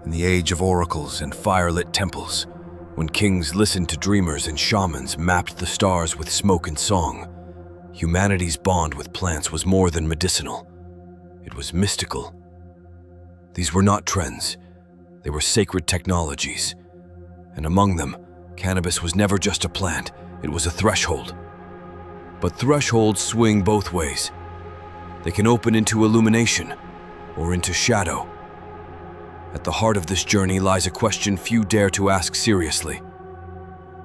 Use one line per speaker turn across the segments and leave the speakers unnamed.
In the age of oracles and fire-lit temples, when kings listened to dreamers and shamans mapped the stars with smoke and song, humanity's bond with plants was more than medicinal. It was mystical. These were not trends. They were sacred technologies. And among them, cannabis was never just a plant, it was a threshold. But thresholds swing both ways. They can open into illumination or into shadow. At the heart of this journey lies a question few dare to ask seriously.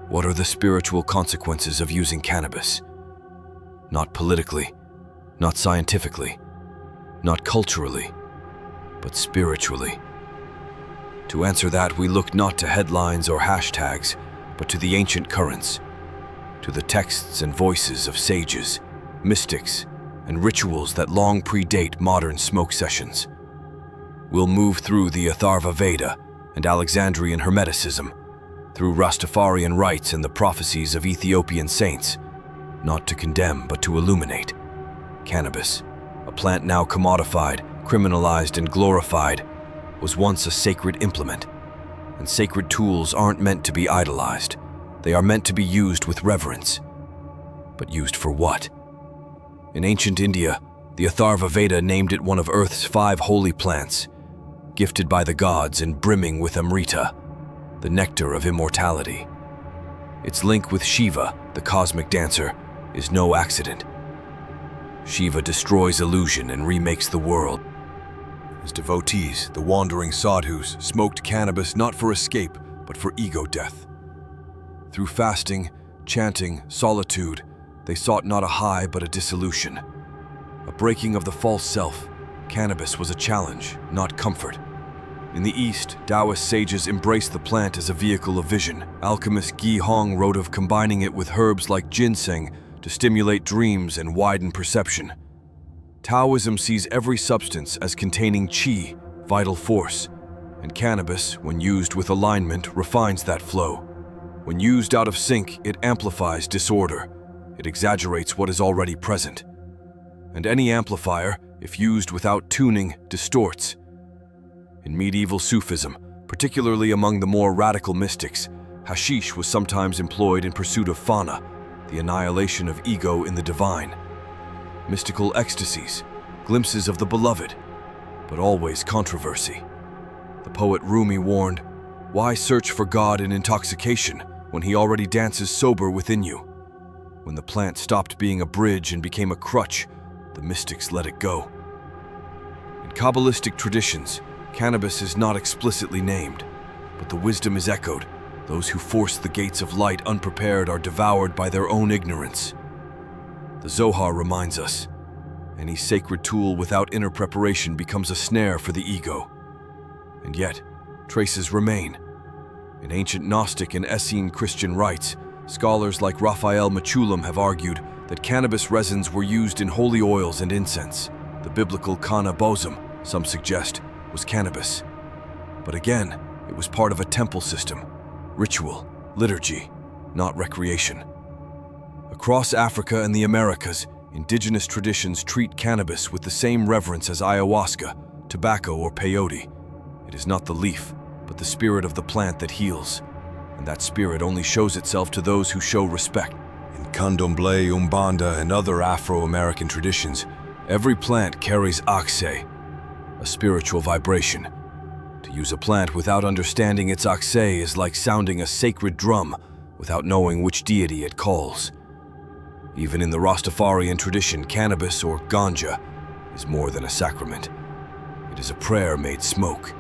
What are the spiritual consequences of using cannabis? Not politically, not scientifically, not culturally, but spiritually. To answer that, we look not to headlines or hashtags, but to the ancient currents, to the texts and voices of sages, mystics, and rituals that long predate modern smoke sessions. We'll move through the Atharva Veda and Alexandrian Hermeticism, through Rastafarian rites and the prophecies of Ethiopian saints, not to condemn but to illuminate. Cannabis, a plant now commodified, criminalized, and glorified, was once a sacred implement. And sacred tools aren't meant to be idolized. They are meant to be used with reverence. But used for what? In ancient India, the Atharva Veda named it one of Earth's 5 holy plants, gifted by the gods and brimming with amrita, the nectar of immortality. Its link with Shiva, the cosmic dancer, is no accident. Shiva destroys illusion and remakes the world. His devotees, the wandering sadhus, smoked cannabis not for escape, but for ego death. Through fasting, chanting, solitude, they sought not a high but a dissolution. A breaking of the false self. Cannabis was a challenge, not comfort. In the East, Taoist sages embraced the plant as a vehicle of vision. Alchemist Gi Hong wrote of combining it with herbs like ginseng to stimulate dreams and widen perception. Taoism sees every substance as containing qi, vital force, and cannabis, when used with alignment, refines that flow. When used out of sync, it amplifies disorder. It exaggerates what is already present. And any amplifier, if used without tuning, distorts. In medieval Sufism, particularly among the more radical mystics, hashish was sometimes employed in pursuit of fana, the annihilation of ego in the divine. Mystical ecstasies, glimpses of the beloved, but always controversy. The poet Rumi warned, "Why search for God in intoxication when he already dances sober within you?" When the plant stopped being a bridge and became a crutch, the mystics let it go. In Kabbalistic traditions, cannabis is not explicitly named, but the wisdom is echoed. Those who force the gates of light unprepared are devoured by their own ignorance. The Zohar reminds us, any sacred tool without inner preparation becomes a snare for the ego. And yet, traces remain. In ancient Gnostic and Essene Christian rites, scholars like Raphael Mechoulam have argued that cannabis resins were used in holy oils and incense. The biblical Kana bosom, some suggest, was cannabis. But again, it was part of a temple system, ritual, liturgy, not recreation. Across Africa and the Americas, indigenous traditions treat cannabis with the same reverence as ayahuasca, tobacco, or peyote. It is not the leaf, but the spirit of the plant that heals, and that spirit only shows itself to those who show respect. In Candomblé, Umbanda, and other Afro-American traditions, every plant carries akse, a spiritual vibration. To use a plant without understanding its akse is like sounding a sacred drum without knowing which deity it calls. Even in the Rastafarian tradition, cannabis, or ganja, is more than a sacrament. It is a prayer made smoke.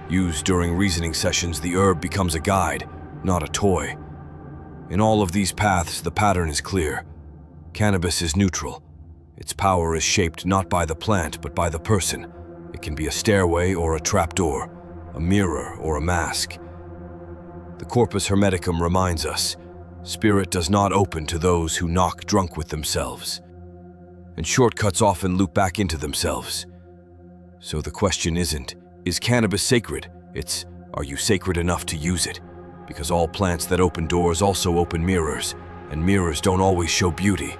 Used during reasoning sessions, the herb becomes a guide, not a toy. In all of these paths, the pattern is clear. Cannabis is neutral. Its power is shaped not by the plant, but by the person. It can be a stairway or a trapdoor, a mirror or a mask. The Corpus Hermeticum reminds us, spirit does not open to those who knock drunk with themselves. And shortcuts often loop back into themselves. So the question isn't, is cannabis sacred? It's, are you sacred enough to use it? Because all plants that open doors also open mirrors, and mirrors don't always show beauty.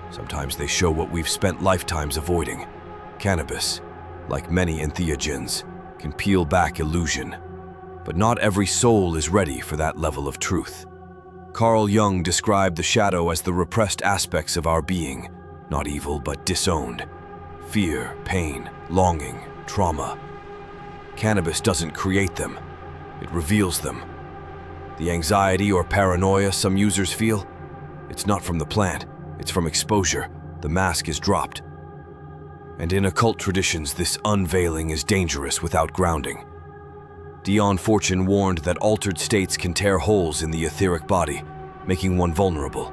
Sometimes they show what we've spent lifetimes avoiding. Cannabis, like many entheogens, can peel back illusion, But not every soul is ready for that level of truth. Carl Jung described the shadow as the repressed aspects of our being, not evil but disowned. Fear, pain, longing, trauma. Cannabis doesn't create them, it reveals them. The anxiety or paranoia some users feel, it's not from the plant, it's from exposure. The mask is dropped. And in occult traditions, this unveiling is dangerous without grounding. Dion Fortune warned that altered states can tear holes in the etheric body, making one vulnerable.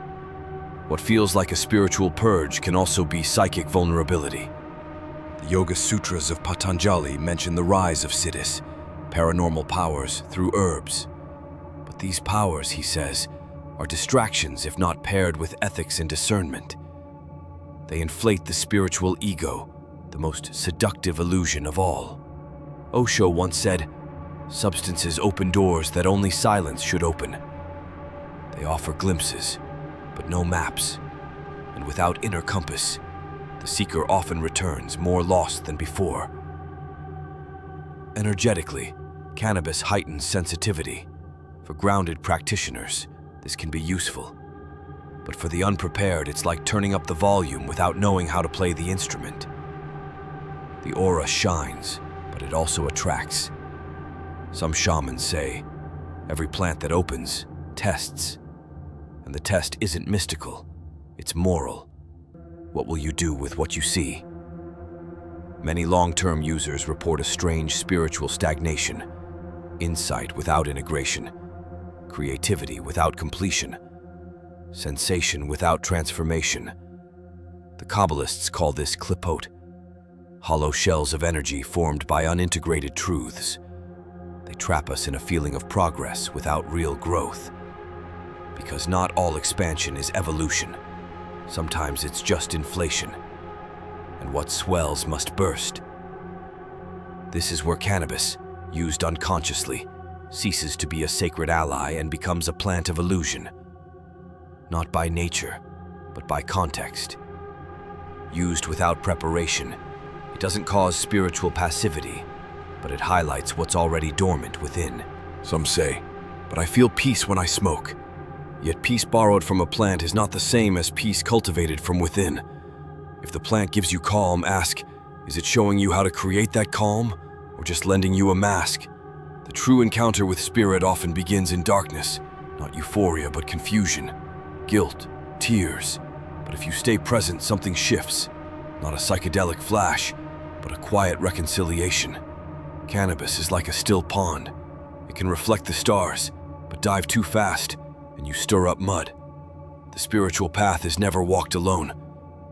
What feels like a spiritual purge can also be psychic vulnerability. The Yoga Sutras of Patanjali mention the rise of siddhis, paranormal powers, through herbs. But these powers, he says, are distractions if not paired with ethics and discernment. They inflate the spiritual ego, the most seductive illusion of all. Osho once said, "Substances open doors that only silence should open." They offer glimpses, but no maps. And without inner compass, the seeker often returns more lost than before. Energetically, cannabis heightens sensitivity. For grounded practitioners, this can be useful. But for the unprepared, it's like turning up the volume without knowing how to play the instrument. The aura shines, but it also attracts. Some shamans say, every plant that opens tests. And the test isn't mystical, it's moral. What will you do with what you see? Many long-term users report a strange spiritual stagnation, insight without integration, creativity without completion, sensation without transformation. The Kabbalists call this klipot, hollow shells of energy formed by unintegrated truths. They trap us in a feeling of progress without real growth. Because not all expansion is evolution. Sometimes it's just inflation. And what swells must burst. This is where cannabis, used unconsciously, ceases to be a sacred ally and becomes a plant of illusion. Not by nature, but by context. Used without preparation, it doesn't cause spiritual passivity, but it highlights what's already dormant within. Some say, but I feel peace when I smoke. Yet peace borrowed from a plant is not the same as peace cultivated from within. If the plant gives you calm, ask, is it showing you how to create that calm, or just lending you a mask? The true encounter with spirit often begins in darkness, not euphoria but confusion, guilt, tears. But if you stay present, something shifts. Not a psychedelic flash, but a quiet reconciliation. Cannabis is like a still pond. It can reflect the stars, but dive too fast, and you stir up mud. The spiritual path is never walked alone.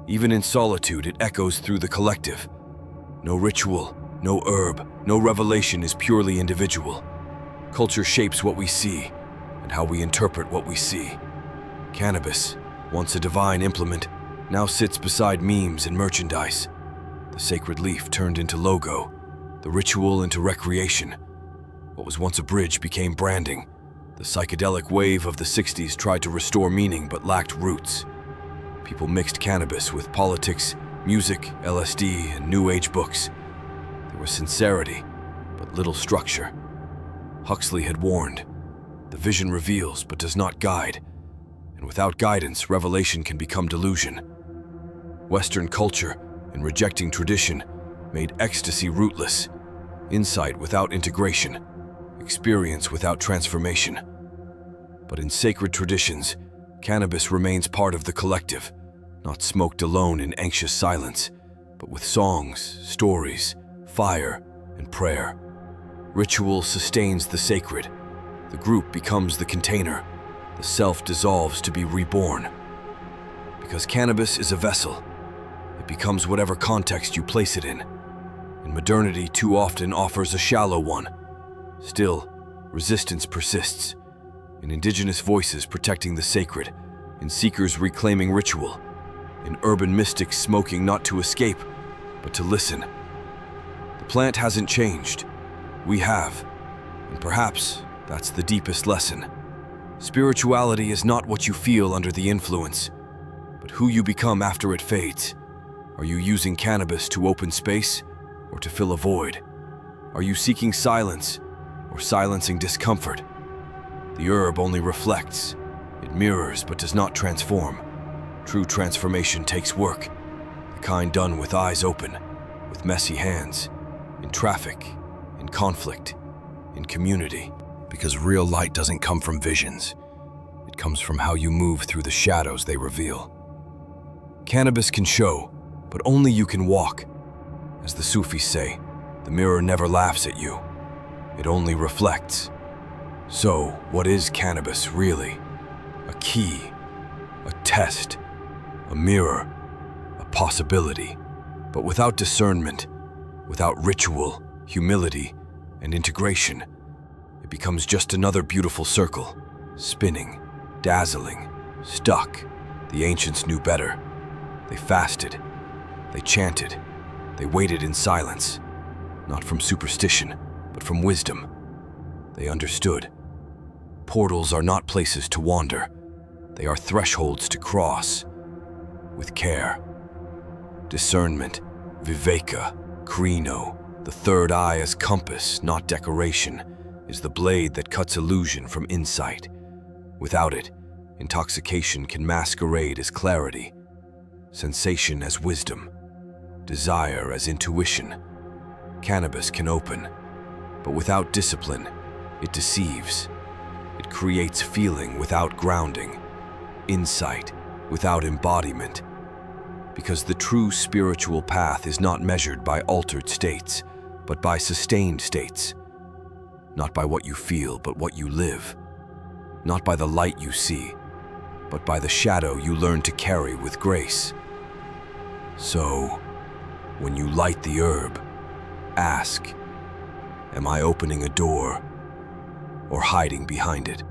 Even in solitude, it echoes through the collective. No ritual, no herb, no revelation is purely individual. Culture shapes what we see, and how we interpret what we see. Cannabis, once a divine implement, now sits beside memes and merchandise. The sacred leaf turned into logo, the ritual into recreation. What was once a bridge became branding. The psychedelic wave of the 60s tried to restore meaning but lacked roots. People mixed cannabis with politics, music, LSD, and New Age books. There was sincerity, but little structure. Huxley had warned, the vision reveals but does not guide. And without guidance, revelation can become delusion. Western culture, in rejecting tradition, made ecstasy rootless, insight without integration, experience without transformation. But in sacred traditions, cannabis remains part of the collective, not smoked alone in anxious silence, but with songs, stories, fire, and prayer. Ritual sustains the sacred. The group becomes the container. The self dissolves to be reborn. Because cannabis is a vessel, it becomes whatever context you place it in. And modernity too often offers a shallow one. Still, resistance persists. In indigenous voices protecting the sacred, in seekers reclaiming ritual, in urban mystics smoking not to escape, but to listen. The plant hasn't changed. We have. And perhaps that's the deepest lesson. Spirituality is not what you feel under the influence, but who you become after it fades. Are you using cannabis to open space or to fill a void? Are you seeking silence or silencing discomfort. The herb only reflects. It mirrors but does not transform. True transformation takes work, the kind done with eyes open, with messy hands, in traffic, in conflict, in community. Because real light doesn't come from visions. It comes from how you move through the shadows they reveal. Cannabis can show, but only you can walk. As the Sufis say, the mirror never laughs at you. It only reflects. So, what is cannabis really? A key, a test, a mirror, a possibility. But without discernment, without ritual, humility, and integration, it becomes just another beautiful circle, spinning, dazzling, stuck. The ancients knew better. They fasted, they chanted, they waited in silence, not from superstition, but from wisdom. They understood. Portals are not places to wander. They are thresholds to cross, with care. Discernment, viveka, krino, the third eye as compass, not decoration, is the blade that cuts illusion from insight. Without it, intoxication can masquerade as clarity, sensation as wisdom, desire as intuition. Cannabis can open, but without discipline, it deceives. It creates feeling without grounding, insight without embodiment. Because the true spiritual path is not measured by altered states, but by sustained states. Not by what you feel, but what you live. Not by the light you see, but by the shadow you learn to carry with grace. So, when you light the herb, ask, am I opening a door or hiding behind it?